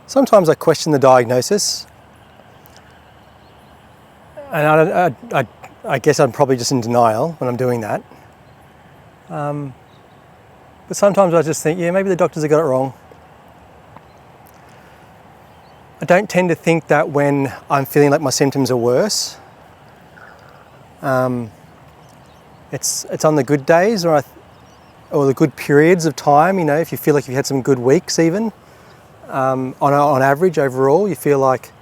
Sometimes I question the diagnosis, and I guess I'm probably just in denial when I'm doing that. But sometimes I just think, yeah, maybe the doctors have got it wrong. I don't tend to think that when I'm feeling like my symptoms are worse. It's on the good days or the good periods of time, if you feel like you've had some good weeks even. On average, overall, you feel like,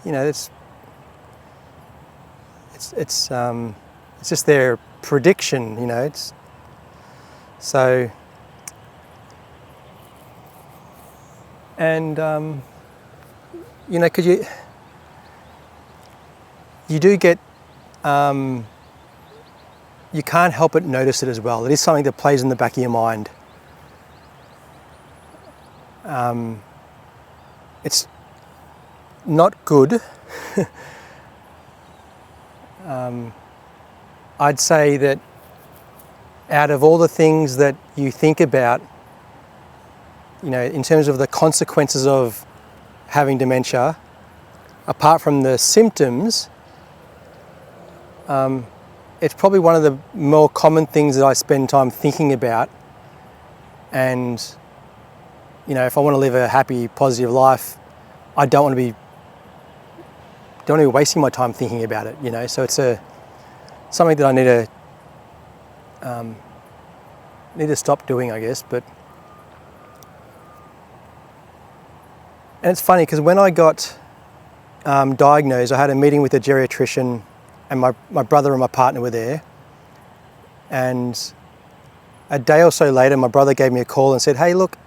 it's just their prediction, it's so, and because you do get, you can't help but notice it as well. It is something that plays in the back of your mind. It's not good. I'd say that out of all the things that you think about, in terms of the consequences of having dementia, apart from the symptoms, it's probably one of the more common things that I spend time thinking about. And if I want to live a happy, positive life, I don't want to be wasting my time thinking about it, So it's something that I need to stop doing, I guess. And it's funny because when I got diagnosed, I had a meeting with a geriatrician, and my brother and my partner were there. And a day or so later, my brother gave me a call and said, "Hey, look,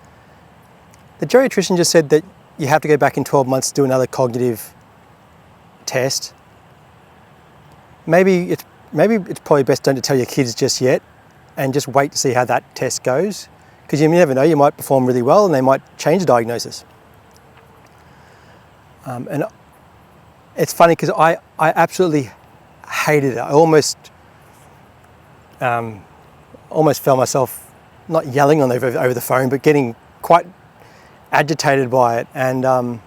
the geriatrician just said that you have to go back in 12 months to do another cognitive test. Maybe it's probably best don't to tell your kids just yet, and just wait to see how that test goes, because you never know, you might perform really well and they might change the diagnosis." And it's funny because I absolutely hated it. I almost felt myself not yelling over the phone, but getting quite agitated by it, and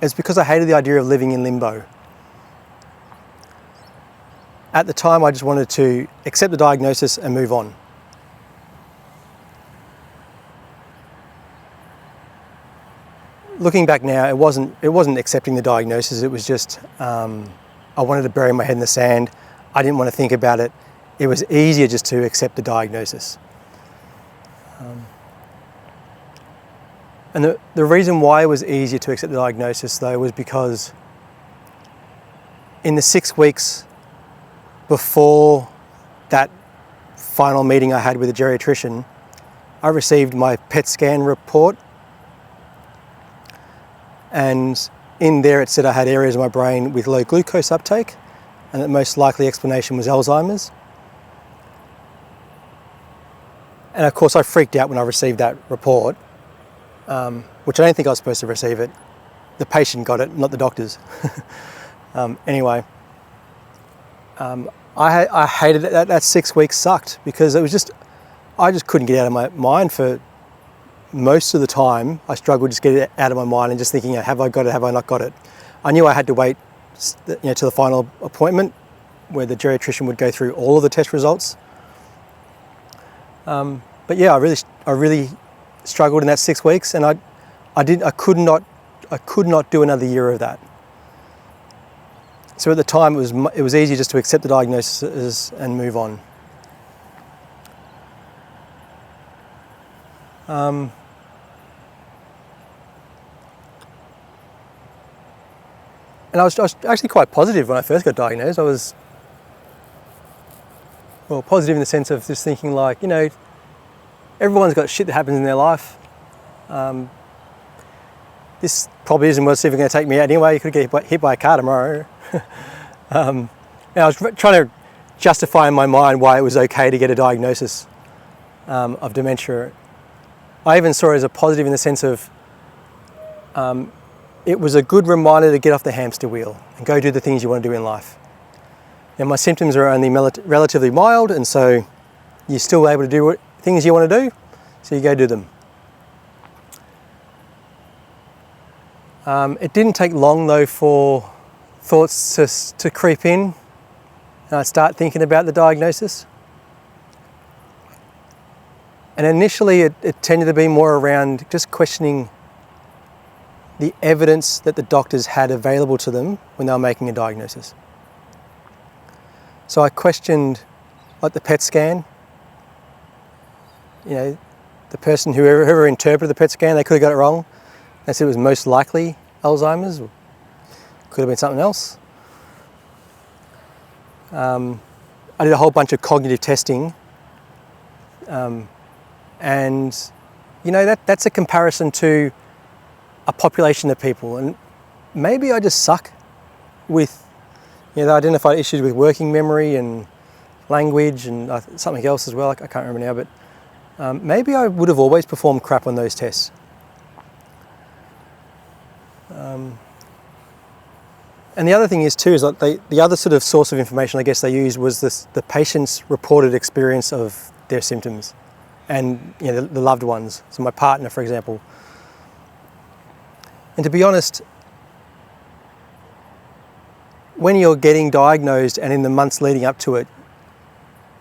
it's because I hated the idea of living in limbo. At the time, I just wanted to accept the diagnosis and move on. Looking back now, it wasn't accepting the diagnosis. It was just I wanted to bury my head in the sand. I didn't want to think about it. It was easier just to accept the diagnosis. And the reason why it was easier to accept the diagnosis, though, was because in the 6 weeks before that final meeting I had with a geriatrician, I received my PET scan report. And in there it said I had areas of my brain with low glucose uptake, and the most likely explanation was Alzheimer's. And of course I freaked out when I received that report, which I don't think I was supposed to receive it. The patient got it, not the doctors. Anyway, I hated it. That 6 weeks sucked, because I just couldn't get out of my mind for most of the time. I struggled just get it out of my mind and just thinking, have I got it, have I not got it? I knew I had to wait to the final appointment where the geriatrician would go through all of the test results. But yeah, I really struggled in that 6 weeks, and I could not do another year of that. So at the time, it was easy just to accept the diagnosis and move on. And I was actually quite positive when I first got diagnosed. I was, positive in the sense of just thinking like, everyone's got shit that happens in their life. This probably isn't what's even going to take me out anyway. You could get hit by a car tomorrow. And I was trying to justify in my mind why it was okay to get a diagnosis of dementia. I even saw it as a positive in the sense of it was a good reminder to get off the hamster wheel and go do the things you want to do in life. And my symptoms are only relatively mild, and so you're still able to do things you want to do, so you go do them. It didn't take long though for thoughts to creep in and I'd start thinking about the diagnosis. And initially it tended to be more around just questioning the evidence that the doctors had available to them when they were making a diagnosis. So I questioned like the PET scan. You know, the person whoever interpreted the PET scan, they could have got it wrong. They said it was most likely Alzheimer's, or could have been something else. I did a whole bunch of cognitive testing, and you know that's a comparison to a population of people, and maybe I just suck with, you know, they identified issues with working memory and language and something else as well. I can't remember now, but maybe I would have always performed crap on those tests. And the other thing is too, is like the other sort of source of information I guess they used was the patient's reported experience of their symptoms and, you know, the loved ones. So my partner, for example. And to be honest, when you're getting diagnosed and in the months leading up to it,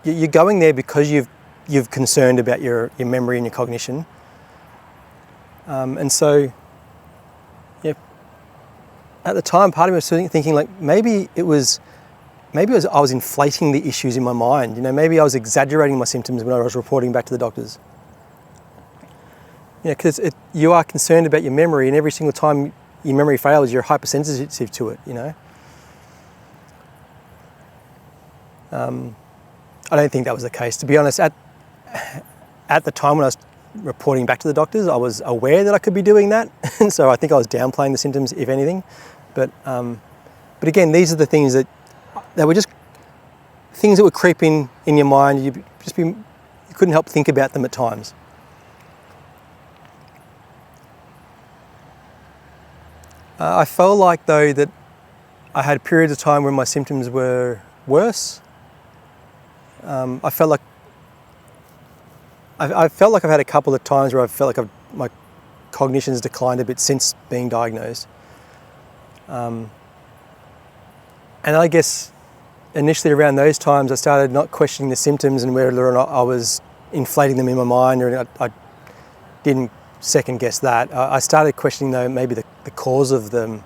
you're going there because you've concerned about your memory and your cognition. And so, yeah, at the time, part of me was thinking like maybe I was inflating the issues in my mind. You know, maybe I was exaggerating my symptoms when I was reporting back to the doctors. You know, because you are concerned about your memory, and every single time your memory fails, you're hypersensitive to it. You know. I don't think that was the case. To be honest, at the time when I was reporting back to the doctors, I was aware that I could be doing that, and so I think I was downplaying the symptoms, if anything. But again, these are the things that were just things that would creep in your mind. You couldn't help think about them at times. I felt like though that I had periods of time when my symptoms were worse. I felt like I've had a couple of times where I felt like my cognition's declined a bit since being diagnosed. And I guess initially around those times I started not questioning the symptoms and whether or not I was inflating them in my mind, or I didn't second guess that. I started questioning though maybe the cause of them.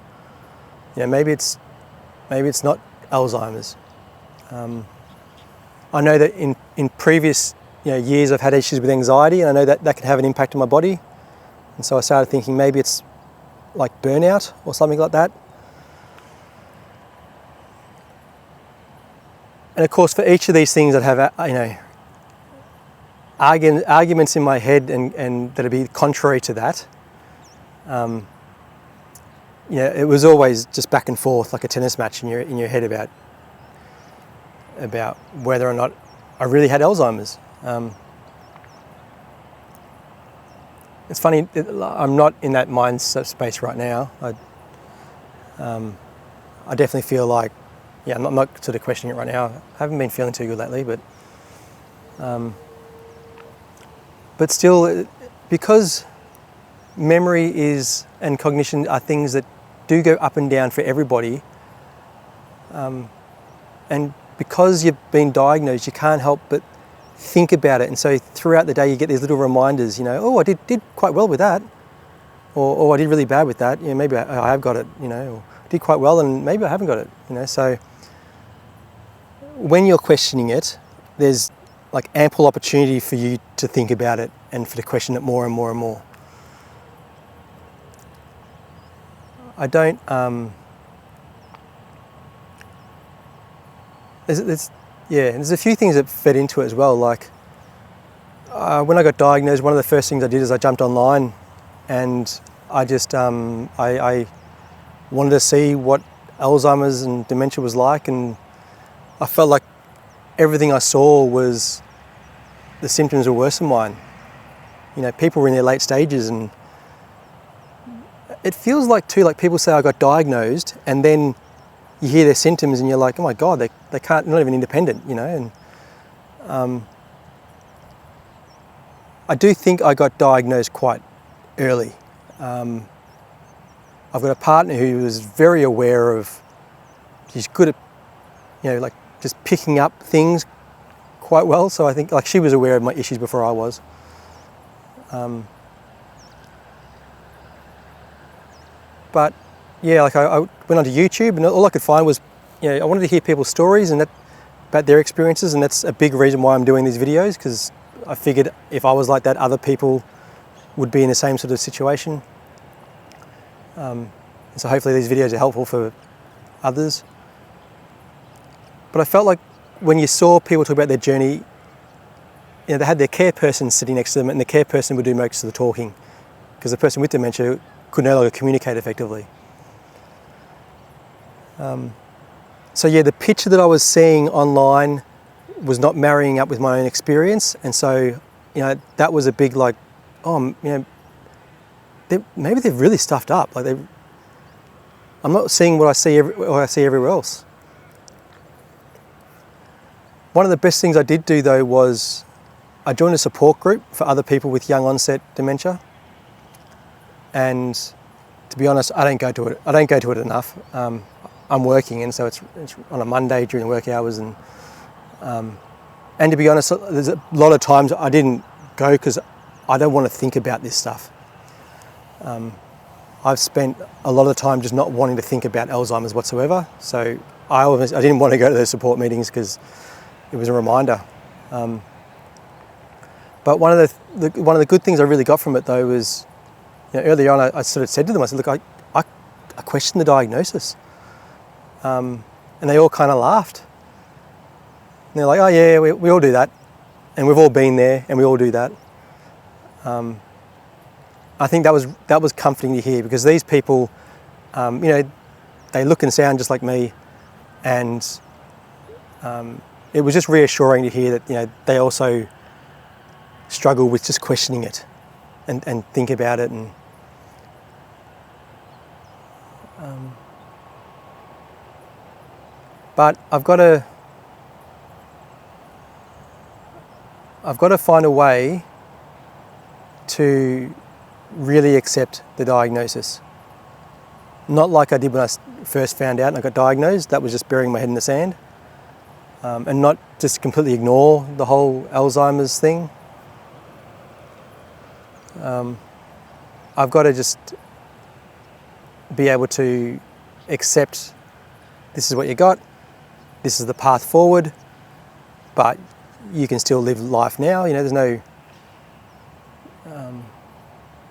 You know, maybe it's not Alzheimer's. I know that in previous years I've had issues with anxiety, and I know that can have an impact on my body. And so I started thinking maybe it's like burnout or something like that. And of course, for each of these things, I'd have arguments in my head, and that'd be contrary to that. It was always just back and forth like a tennis match in your head about whether or not I really had Alzheimer's. It's funny, I'm not in that mind space right now. I definitely feel like, I'm not sort of questioning it right now. I haven't been feeling too good lately, but still, because memory and cognition are things that do go up and down for everybody, and because you've been diagnosed, you can't help but think about it. And so throughout the day, you get these little reminders, I did quite well with that, or I did really bad with that. Maybe I have got it, or I did quite well and maybe I haven't got it, So when you're questioning it, there's like ample opportunity for you to think about it and to question it more and more and more. I don't, there's a few things that fed into it as well. Like when I got diagnosed, one of the first things I did is I jumped online, and I just I wanted to see what Alzheimer's and dementia was like, and I felt like everything I saw was the symptoms were worse than mine. People were in their late stages, and it feels like too, like people say I got diagnosed, and then you hear their symptoms and you're like, oh my God, they can't, they're not even independent, and I do think I got diagnosed quite early. I've got a partner who is very aware of, she's good at, like just picking up things quite well. So I think like she was aware of my issues before I was. But yeah, like I went onto YouTube and all I could find was, I wanted to hear people's stories and about their experiences, and that's a big reason why I'm doing these videos, because I figured if I was like that, other people would be in the same sort of situation. And so hopefully these videos are helpful for others. But I felt like when you saw people talk about their journey, they had their care person sitting next to them, and the care person would do most of the talking because the person with dementia could no longer communicate effectively. So yeah, the picture that I was seeing online was not marrying up with my own experience, and so that was a big like, maybe they're really stuffed up. Like I'm not seeing what I see everywhere else. One of the best things I did do though was I joined a support group for other people with young onset dementia, and to be honest, I don't go to it enough. I'm working, and so it's on a Monday during the work hours, and to be honest, there's a lot of times I didn't go because I don't want to think about this stuff. I've spent a lot of time just not wanting to think about Alzheimer's whatsoever, so I didn't want to go to those support meetings because it was a reminder. But one of the good things I really got from it though was, early on I sort of said to them, I said, look, I question the diagnosis. And they all kind of laughed. And they're like, oh yeah, we all do that. And we've all been there and we all do that. I think that was comforting to hear, because these people, they look and sound just like me, and it was just reassuring to hear that they also struggle with just questioning it and think about it. And but I've got to find a way to really accept the diagnosis. Not like I did when I first found out and I got diagnosed. That was just burying my head in the sand. And not just completely ignore the whole Alzheimer's thing. I've got to just be able to accept this is what you got, this is the path forward, but you can still live life now. There's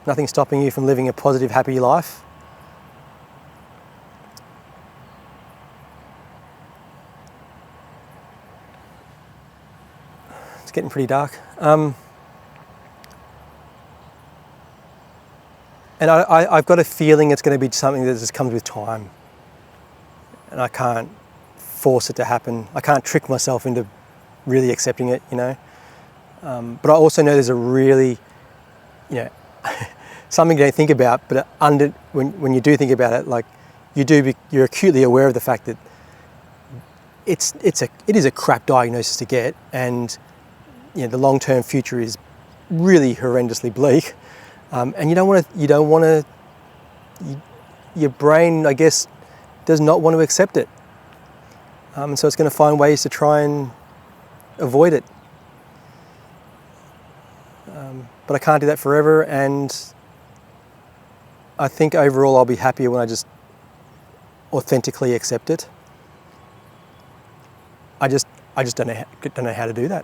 nothing stopping you from living a positive, happy life. It's getting pretty dark. And I've got a feeling it's going to be something that just comes with time. And I can't force it to happen. I can't trick myself into really accepting it, But I also know there's a really, something you don't think about, but when you do think about it, like you're acutely aware of the fact that it is a crap diagnosis to get, and the long-term future is really horrendously bleak. And you don't want to, your brain, I guess, does not want to accept it. So it's going to find ways to try and avoid it. But I can't do that forever, and I think overall I'll be happier when I just authentically accept it. I just don't know how to do that.